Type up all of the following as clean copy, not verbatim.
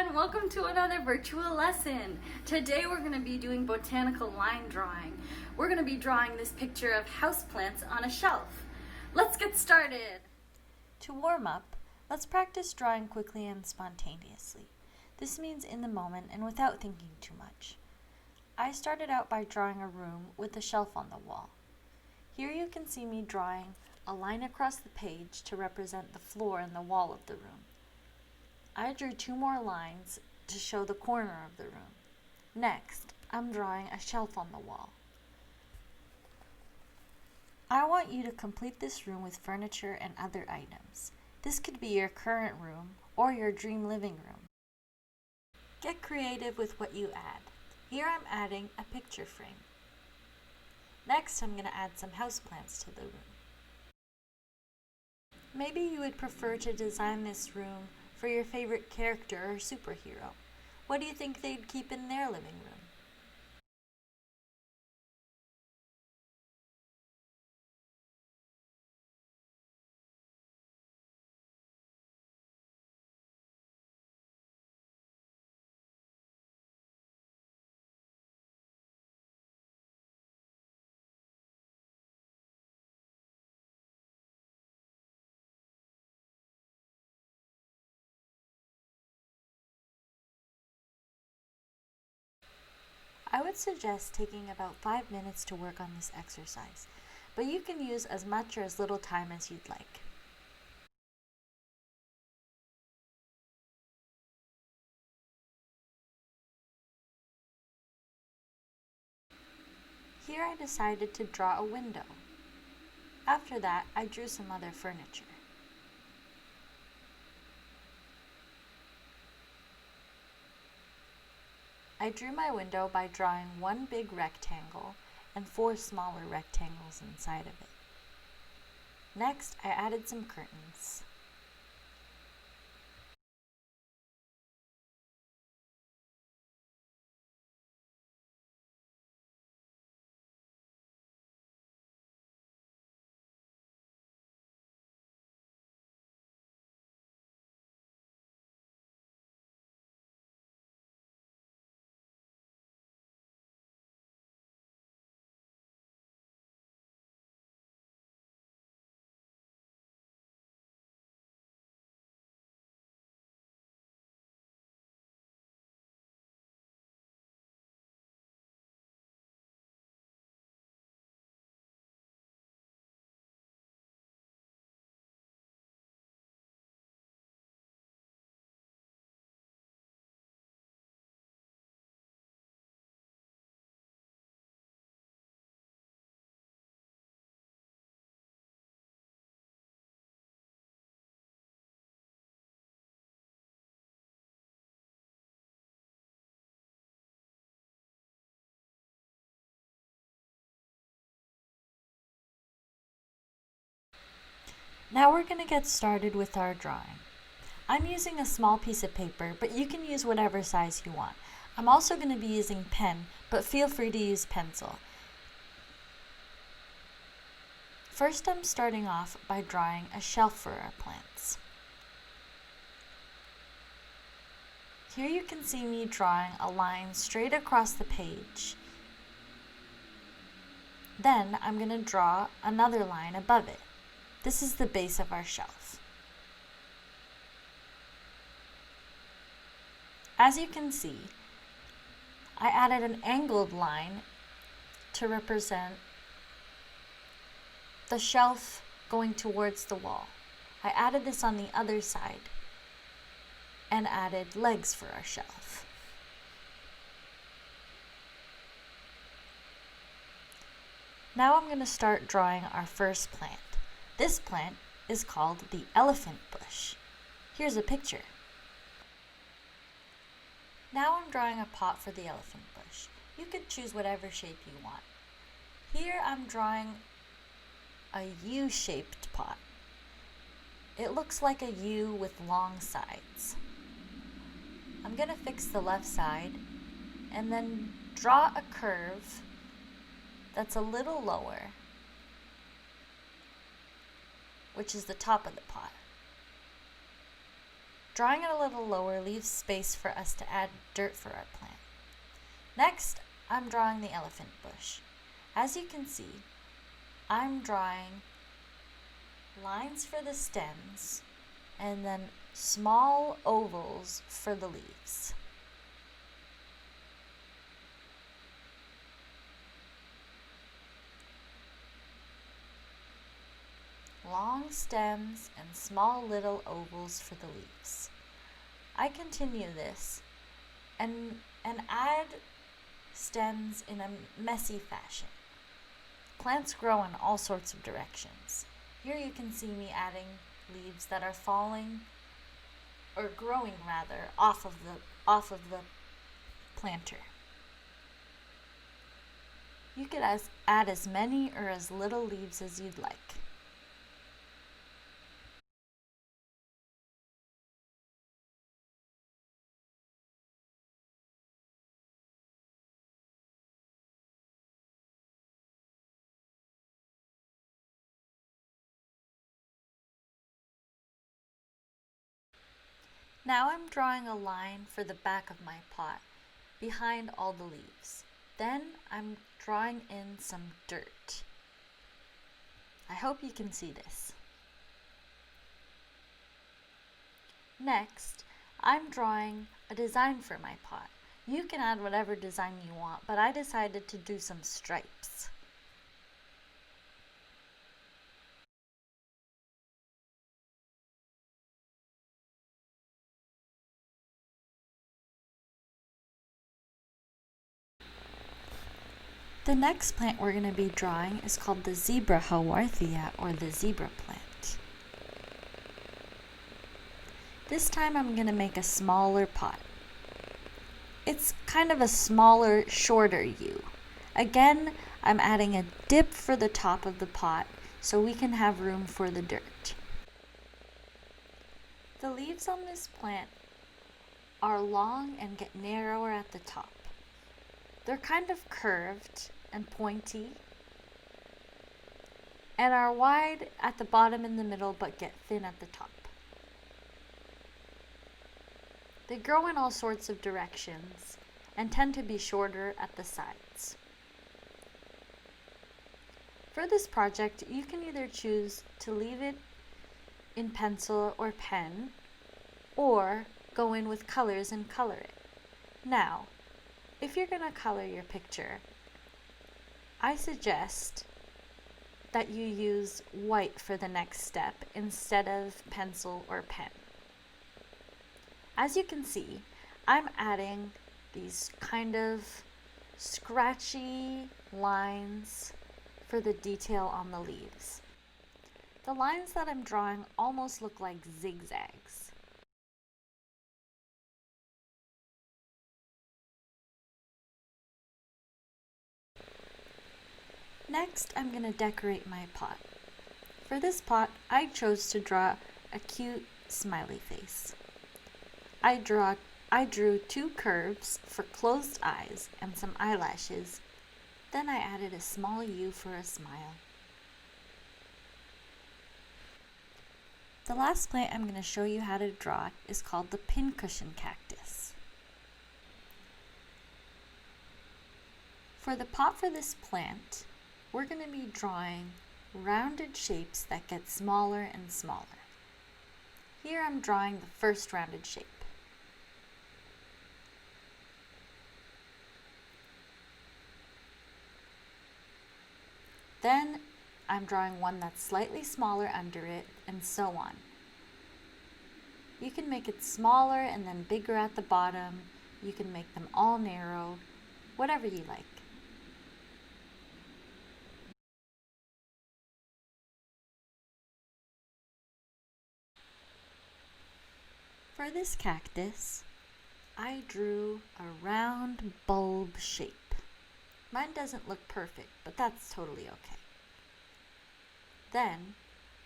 everyone, welcome to another virtual lesson. Today we're going to be doing botanical line drawing. We're going to be drawing this picture of houseplants on a shelf. Let's get started. To warm up, let's practice drawing quickly and spontaneously. This means in the moment and without thinking too much. I started out by drawing a room with a shelf on the wall. Here you can see me drawing a line across the page to represent the floor and the wall of the room. I drew 2 more lines to show the corner of the room. Next, I'm drawing a shelf on the wall. I want you to complete this room with furniture and other items. This could be your current room or your dream living room. Get creative with what you add. Here I'm adding a picture frame. Next, I'm going to add some houseplants to the room. Maybe you would prefer to design this room for your favorite character or superhero. What do you think they'd keep in their living room? I would suggest taking about 5 minutes to work on this exercise, but you can use as much or as little time as you'd like. Here I decided to draw a window. After that, I drew some other furniture. I drew my window by drawing 1 big rectangle and 4 smaller rectangles inside of it. Next, I added some curtains. Now we're going to get started with our drawing. I'm using a small piece of paper, but you can use whatever size you want. I'm also going to be using pen, but feel free to use pencil. First, I'm starting off by drawing a shelf for our plants. Here you can see me drawing a line straight across the page. Then I'm going to draw another line above it. This is the base of our shelf. As you can see, I added an angled line to represent the shelf going towards the wall. I added this on the other side and added legs for our shelf. Now I'm going to start drawing our first plant. This plant is called the elephant bush. Here's a picture. Now I'm drawing a pot for the elephant bush. You could choose whatever shape you want. Here I'm drawing a U-shaped pot. It looks like a U with long sides. I'm going to fix the left side and then draw a curve that's a little lower, which is the top of the pot. Drawing it a little lower leaves space for us to add dirt for our plant. Next, I'm drawing the elephant bush. As you can see, I'm drawing lines for the stems and then small ovals for the leaves. Long stems and small little ovals for the leaves. I continue this and add stems in a messy fashion. Plants grow in all sorts of directions. Here you can see me adding leaves that are falling, or growing rather, off of the planter. You could add as many or as little leaves as you'd like. Now I'm drawing a line for the back of my pot, behind all the leaves. Then I'm drawing in some dirt. I hope you can see this. Next, I'm drawing a design for my pot. You can add whatever design you want, but I decided to do some stripes. The next plant we're going to be drawing is called the Zebra Haworthia, or the zebra plant. This time I'm going to make a smaller pot. It's kind of a smaller, shorter U. Again, I'm adding a dip for the top of the pot so we can have room for the dirt. The leaves on this plant are long and get narrower at the top. They're kind of curved and pointy and are wide at the bottom and the middle but get thin at the top. They grow in all sorts of directions and tend to be shorter at the sides. For this project, you can either choose to leave it in pencil or pen, or go in with colors and color it. Now, if you're going to color your picture, I suggest that you use white for the next step instead of pencil or pen. As you can see, I'm adding these kind of scratchy lines for the detail on the leaves. The lines that I'm drawing almost look like zigzags. Next, I'm going to decorate my pot. For this pot, I chose to draw a cute smiley face. I drew 2 curves for closed eyes and some eyelashes. Then I added a small U for a smile. The last plant I'm going to show you how to draw is called the pincushion cactus. For the pot for this plant, we're going to be drawing rounded shapes that get smaller and smaller. Here I'm drawing the first rounded shape. Then I'm drawing one that's slightly smaller under it, and so on. You can make it smaller and then bigger at the bottom. You can make them all narrow, whatever you like. For this cactus, I drew a round bulb shape. Mine doesn't look perfect, but that's totally okay. Then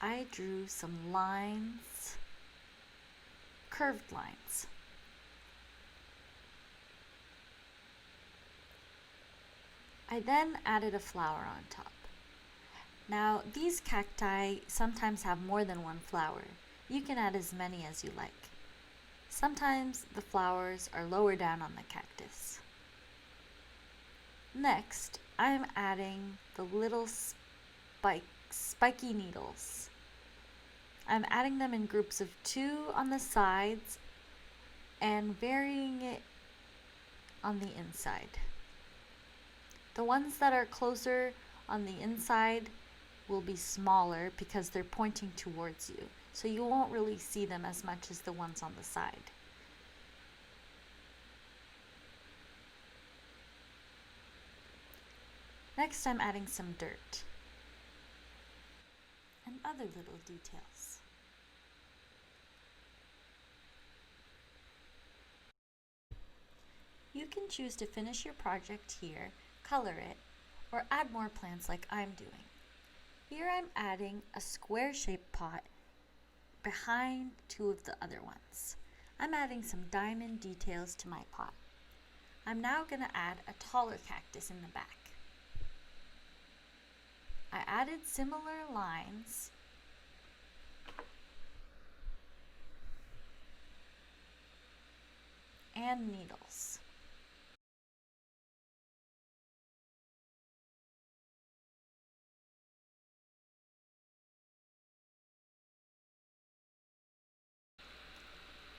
I drew some lines, curved lines. I then added a flower on top. Now, these cacti sometimes have more than one flower. You can add as many as you like. Sometimes the flowers are lower down on the cactus. Next, I'm adding the little spiky needles. I'm adding them in groups of 2 on the sides and varying it on the inside. The ones that are closer on the inside will be smaller because they're pointing towards you, so you won't really see them as much as the ones on the side. Next, I'm adding some dirt and other little details. You can choose to finish your project here, color it, or add more plants like I'm doing. Here I'm adding a square-shaped pot behind 2 of the other ones. I'm adding some diamond details to my pot. I'm now going to add a taller cactus in the back. I added similar lines and needles.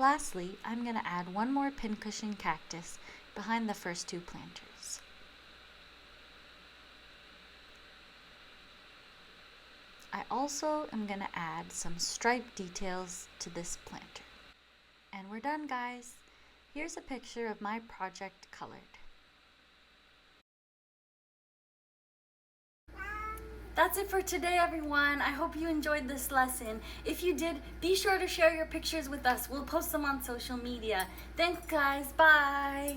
Lastly, I'm going to add 1 more pincushion cactus behind the first 2 planters. I also am going to add some stripe details to this planter. And we're done, guys. Here's a picture of my project colored. That's it for today, everyone. I hope you enjoyed this lesson. If you did, be sure to share your pictures with us. We'll post them on social media. Thanks, guys. Bye.